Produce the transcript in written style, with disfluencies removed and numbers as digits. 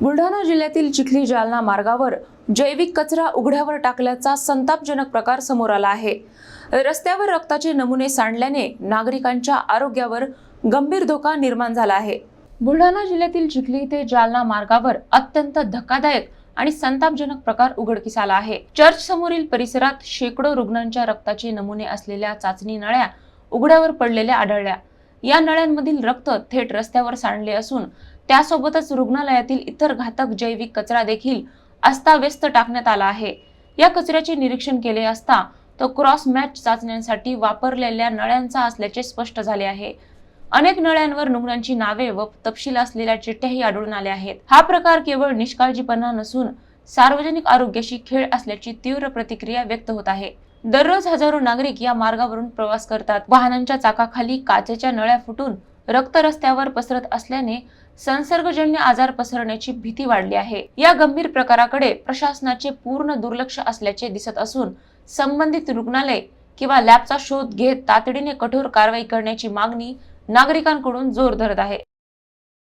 बुलढाणा जिल्ह्यातील चिखली जालना मार्गावर जैविक कचरा उघड्यावर टाकल्याचा संतापजनक प्रकार समोर आला आहे। रस्त्यावर रक्ताचे नमुने सांडल्याने नागरिकांच्या आरोग्यावर गंभीर धोका निर्माण झाला आहे। बुलढाणा जिल्ह्यातील चिखली ते जालना मार्गावर अत्यंत धक्कादायक आणि संतापजनक प्रकार उघडकीस आला आहे। चर्च समोरील परिसरात शेकडो रुग्णांच्या रक्ताचे नमुने असलेल्या चाचणी नळ्या उघड्यावर पडलेल्या आढळल्या। या नळ्यांमधील रक्त थेट रस्त्यावर सांडले असून त्यासोबतच रुग्णालयातील इतर घातक जैविक कचरा देखील अस्ताव्यस्त टाकण्यात आला आहे। या कचऱ्याचे निरीक्षण केले असता तो क्रॉस मॅच चाचण्यांसाठी वापरलेल्या नळ्यांचा असल्याचे स्पष्ट झाले आहे। अनेक नळ्यांवर रुग्णांची नावे व तपशील असलेल्या चिठ्ठ्याही आढळून आल्या आहेत। हा प्रकार केवळ निष्काळजीपणा नसून सार्वजनिक आरोग्याशी खेळ असल्याची तीव्र प्रतिक्रिया व्यक्त होत आहे। दररोज हजारो नागरिक या मार्गावरून प्रवास करतात। वाहनांच्या चाकाखाली काचेच्या नळ्या फुटून रक्त रस्त्यावर पसरत असल्याने संसर्गजन्य आजार पसरण्याची भीती वाढली आहे। या गंभीर प्रकाराकडे प्रशासनाचे पूर्ण दुर्लक्ष असल्याचे दिसत असून संबंधित रुग्णालय किंवा लॅबचा शोध घेत तातडीने कठोर कारवाई करण्याची मागणी नागरिकांकडून जोर धरत आहे।